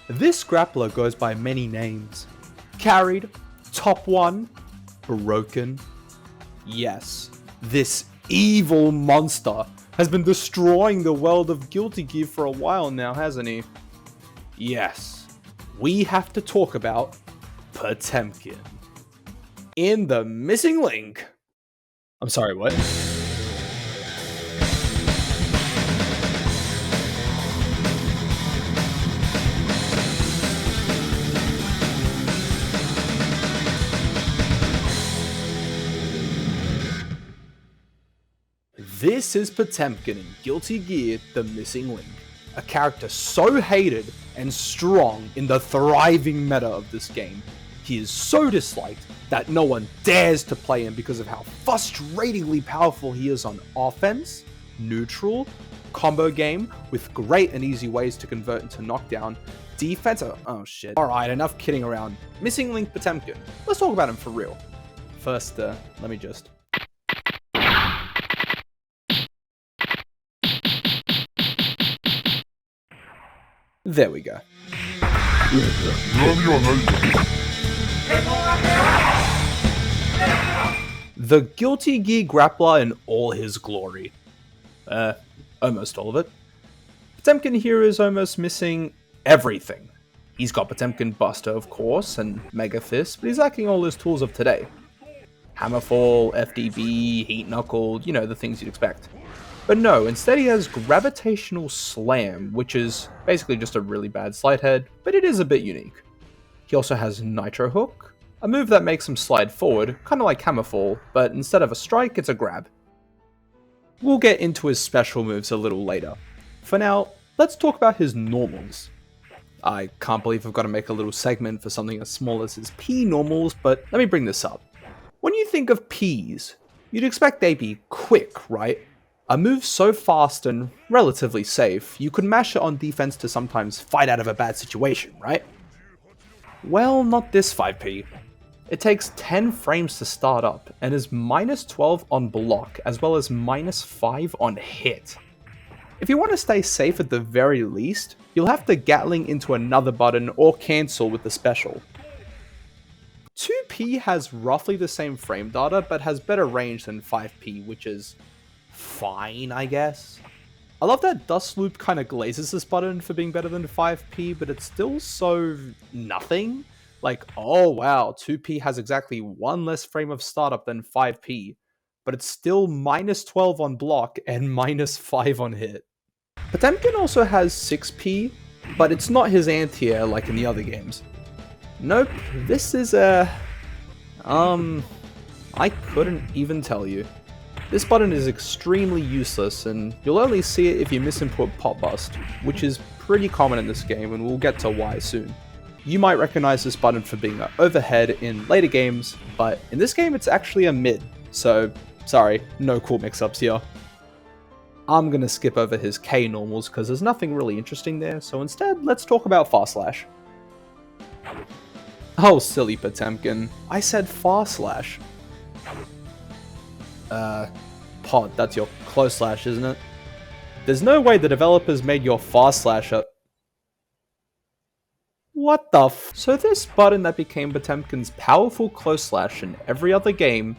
This grappler goes by many names. Carried, top one, broken. Yes, this evil monster has been destroying the world of Guilty Gear for a while now, hasn't he? Yes, we have to talk about Potemkin. In the missing link. I'm sorry, what? This is Potemkin in Guilty Gear The Missing Link, a character so hated and strong in the thriving meta of this game. He is so disliked that no one dares to play him because of how frustratingly powerful he is on offense, neutral, combo game, with great and easy ways to convert into knockdown, defense, oh shit. Alright, enough kidding around. Missing Link Potemkin. Let's talk about him for real. First, let me just... There we go. The Guilty Gear grappler in all his glory. Almost all of it. Potemkin here is almost missing everything. He's got Potemkin Buster, of course, and Mega Fist, but he's lacking all his tools of today. Hammerfall, FDB, Heat Knuckle, you know, the things you'd expect. But no, instead he has Gravitational Slam, which is basically just a really bad slide head, but it is a bit unique. He also has Nitro Hook, a move that makes him slide forward, kind of like Hammerfall, but instead of a strike, it's a grab. We'll get into his special moves a little later. For now, let's talk about his normals. I can't believe I've got to make a little segment for something as small as his P normals, but let me bring this up. When you think of Ps, you'd expect they'd be quick, right? A move so fast and relatively safe, you could mash it on defense to sometimes fight out of a bad situation, right? Well, not this 5P. It takes 10 frames to start up, and is minus 12 on block, as well as minus 5 on hit. If you want to stay safe at the very least, you'll have to Gatling into another button or cancel with the special. 2P has roughly the same frame data, but has better range than 5P, which is fine, I guess. I love that Dust Loop kind of glazes this button for being better than 5P, but it's still so nothing. Like, oh wow, 2P has exactly one less frame of startup than 5P, but it's still minus 12 on block and minus 5 on hit. Potemkin also has 6P, but it's not his AntiAir like in the other games. Nope, this is I couldn't even tell you. This button is extremely useless, and you'll only see it if you misinput Pop Bust, which is pretty common in this game, and we'll get to why soon. You might recognize this button for being an overhead in later games, but in this game it's actually a mid, so sorry, no cool mix-ups here. I'm gonna skip over his K normals because there's nothing really interesting there, so instead let's talk about Fast Slash. Oh silly Potemkin, I said Fast Slash. Pod, that's your close slash, isn't it? There's no way the developers made your fast slash up. What the f? So this button that became Potemkin's powerful close slash in every other game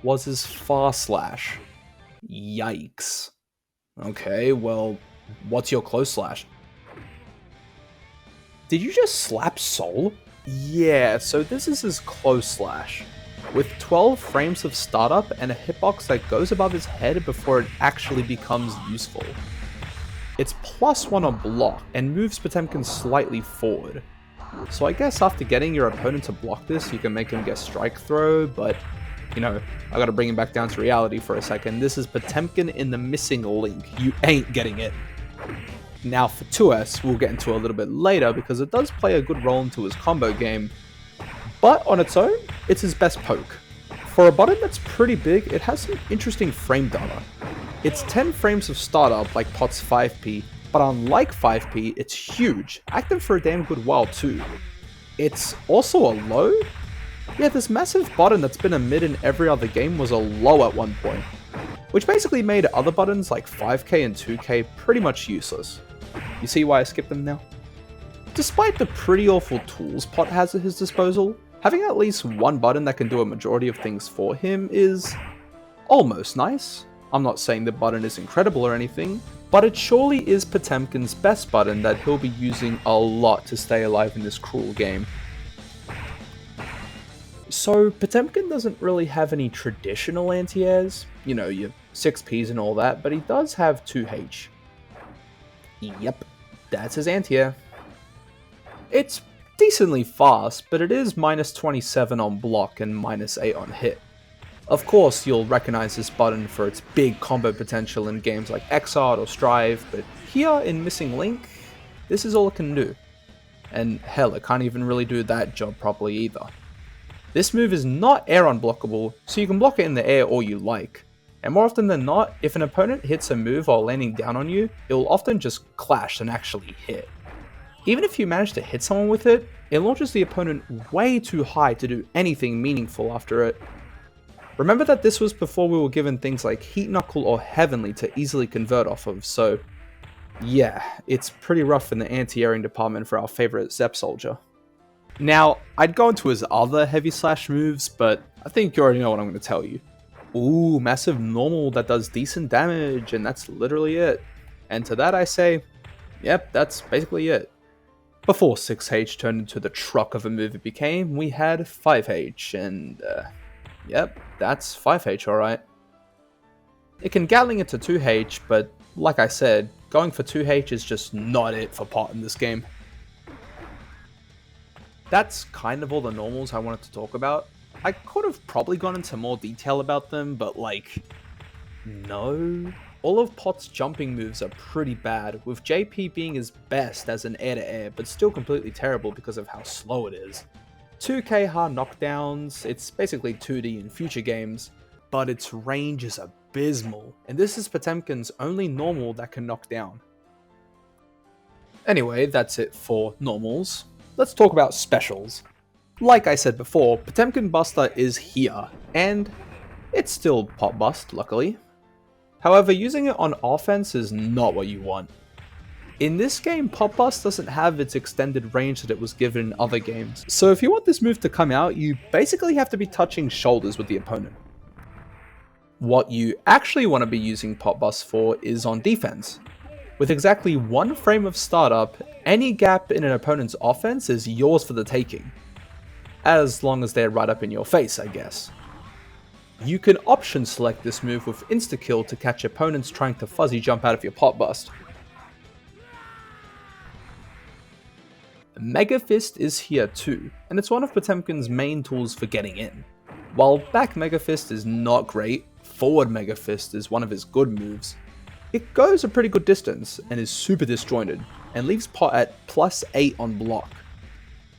was his fast slash. Yikes. Okay, well, what's your close slash? Did you just slap Soul? Yeah, so this is his close slash, with 12 frames of startup and a hitbox that goes above his head before it actually becomes useful. It's +1 on block and moves Potemkin slightly forward. So I guess after getting your opponent to block this, you can make him guess strike throw, but, you know, I gotta bring him back down to reality for a second. This is Potemkin in the missing link. You ain't getting it. Now for 2S, we'll get into a little bit later because it does play a good role into his combo game, but on its own, it's his best poke. For a button that's pretty big, it has some interesting frame data. It's 10 frames of startup like Pot's 5P, but unlike 5P, it's huge, active for a damn good while too. It's also a low? Yeah, this massive button that's been a mid in every other game was a low at one point, which basically made other buttons like 5K and 2K pretty much useless. You see why I skipped them now? Despite the pretty awful tools Pot has at his disposal, having at least one button that can do a majority of things for him is almost nice. I'm not saying the button is incredible or anything, but it surely is Potemkin's best button that he'll be using a lot to stay alive in this cruel game. So Potemkin doesn't really have any traditional anti-airs, you know, your 6Ps and all that, but he does have 2H. Yep, that's his anti-air. It's decently fast, but it is minus 27 on block and minus 8 on hit. Of course, you'll recognize this button for its big combo potential in games like Xrd or Strive, but here in Missing Link, this is all it can do. And hell, it can't even really do that job properly either. This move is not air unblockable, so you can block it in the air all you like. And more often than not, if an opponent hits a move while landing down on you, it will often just clash and actually hit. Even if you manage to hit someone with it, it launches the opponent way too high to do anything meaningful after it. Remember that this was before we were given things like Heat Knuckle or Heavenly to easily convert off of, so yeah, it's pretty rough in the anti-airing department for our favorite Zep soldier. Now, I'd go into his other heavy slash moves, but I think you already know what I'm going to tell you. Ooh, massive normal that does decent damage, and that's literally it. And to that I say, yep, that's basically it. Before 6H turned into the truck of a move it became, we had 5H, and yep, that's 5H alright. It can Gatling into 2H, but like I said, going for 2H is just not it for Pot in this game. That's kind of all the normals I wanted to talk about. I could have probably gone into more detail about them, but like, no. All of Pot's jumping moves are pretty bad, with JP being his best as an air-to-air, but still completely terrible because of how slow it is. 2K hard knockdowns, it's basically 2D in future games, but its range is abysmal, and this is Potemkin's only normal that can knock down. Anyway, that's it for normals. Let's talk about specials. Like I said before, Potemkin Buster is here, and it's still Pot Bust, luckily. However, using it on offense is not what you want. In this game, Pot Bust doesn't have its extended range that it was given in other games, so if you want this move to come out, you basically have to be touching shoulders with the opponent. What you actually want to be using Pot Bust for is on defense. With exactly one frame of startup, any gap in an opponent's offense is yours for the taking. As long as they're right up in your face, I guess. You can option select this move with insta-kill to catch opponents trying to fuzzy jump out of your Pot Bust. Mega Fist is here too, and it's one of Potemkin's main tools for getting in. While back Mega Fist is not great, forward Mega Fist is one of his good moves. It goes a pretty good distance and is super disjointed, and leaves Pot at +8 on block.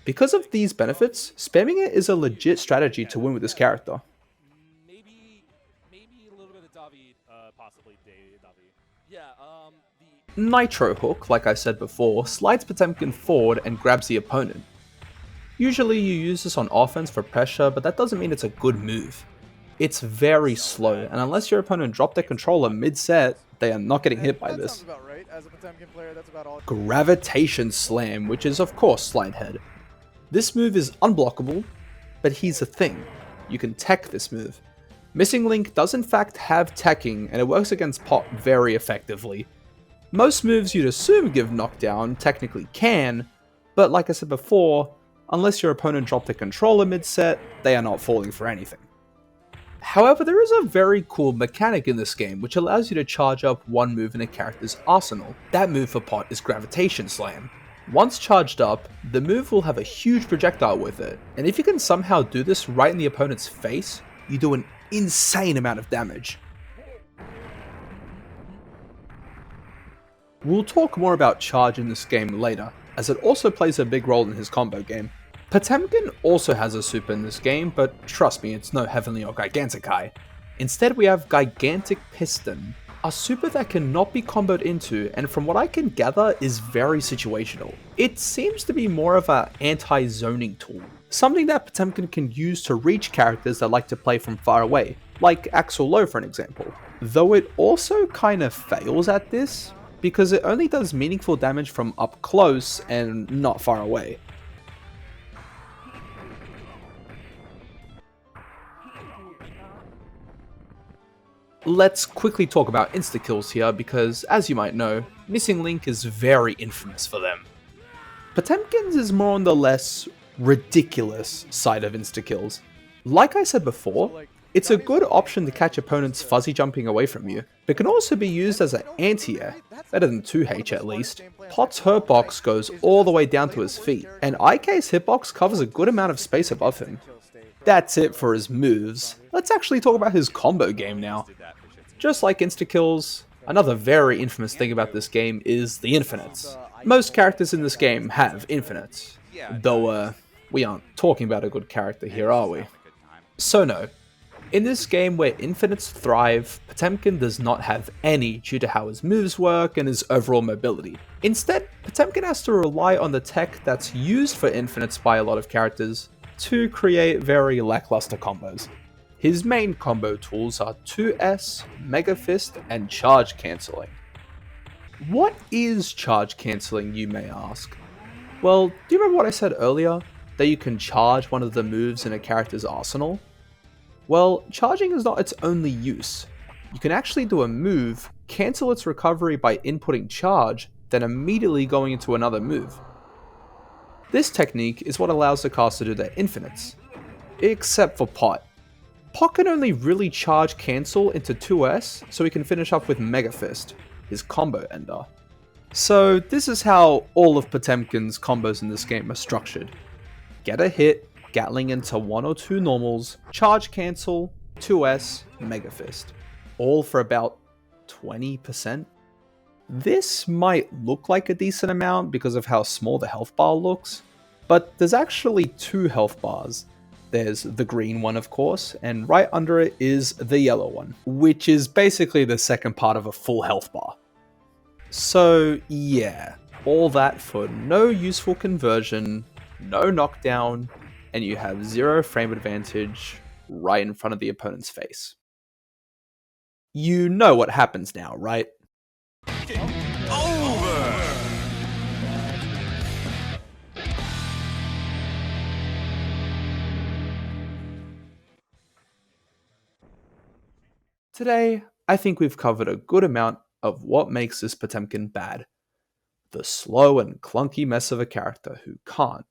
Because of these benefits, spamming it is a legit strategy to win with this character. Nitro Hook, like I said before, slides Potemkin forward and grabs the opponent. Usually you use this on offense for pressure, but that doesn't mean it's a good move. It's very slow, and unless your opponent dropped their controller mid-set, they are not getting hit by this. Gravitation Slam, which is of course Slide Head. This move is unblockable, but here's the thing, you can tech this move. Missing Link does in fact have teching, and it works against Pot very effectively. Most moves you'd assume give knockdown technically can, but like I said before, unless your opponent dropped the controller mid-set, they are not falling for anything. However, there is a very cool mechanic in this game which allows you to charge up one move in a character's arsenal. That move for Pot is Gravitation Slam. Once charged up, the move will have a huge projectile with it, and if you can somehow do this right in the opponent's face, you do an insane amount of damage. We'll talk more about charge in this game later, as it also plays a big role in his combo game. Potemkin also has a super in this game, but trust me, it's no Heavenly or Gigantic. Instead we have Gigantic Piston, a super that cannot be comboed into, and from what I can gather is very situational. It seems to be more of an anti-zoning tool, something that Potemkin can use to reach characters that like to play from far away, like Axel Low for an example. Though it also kind of fails at this, because it only does meaningful damage from up close and not far away. Let's quickly talk about insta-kills here because, as you might know, Missing Link is very infamous for them. Potemkin's is more on the less ridiculous side of insta-kills. Like I said before, it's a good option to catch opponents fuzzy jumping away from you, but can also be used as an anti-air, better than 2H at least. Pot's hurtbox goes all the way down to his feet, and IK's hitbox covers a good amount of space above him. That's it for his moves. Let's actually talk about his combo game now. Just like insta-kills, another very infamous thing about this game is the infinites. Most characters in this game have infinites, though we aren't talking about a good character here, are we? So no, in this game where infinites thrive, Potemkin does not have any due to how his moves work and his overall mobility. Instead, Potemkin has to rely on the tech that's used for infinites by a lot of characters to create very lackluster combos. His main combo tools are 2S, Mega Fist, and Charge Cancelling. What is Charge Cancelling, you may ask? Well, do you remember what I said earlier? That you can charge one of the moves in a character's arsenal? Well, charging is not its only use. You can actually do a move, cancel its recovery by inputting charge, then immediately going into another move. This technique is what allows the caster to do their infinites, except for Pot. Pot can only really charge cancel into 2S, so he can finish up with Mega Fist, his combo ender. So this is how all of Potemkin's combos in this game are structured. Get a hit, Gatling into 1 or 2 normals, charge cancel, 2S, Mega Fist. All for about 20%. This might look like a decent amount because of how small the health bar looks, but there's actually 2 health bars. There's the green one, of course, and right under it is the yellow one, which is basically the second part of a full health bar. So yeah, all that for no useful conversion, no knockdown, and you have 0 frame advantage right in front of the opponent's face. You know what happens now, right? Today, I think we've covered a good amount of what makes this Potemkin bad. The slow and clunky mess of a character who can't,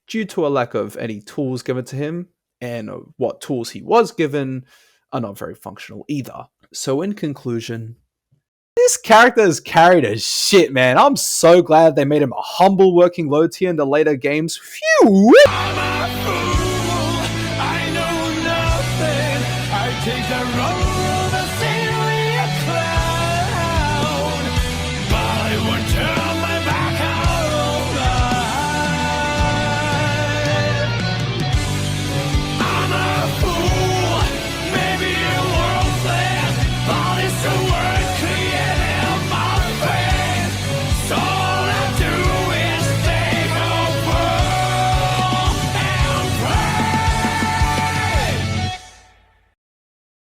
due to a lack of any tools given to him, and what tools he was given are not very functional either. So in conclusion, this character is carried as shit, man. I'm so glad they made him a humble working low tier in the later games. Phew!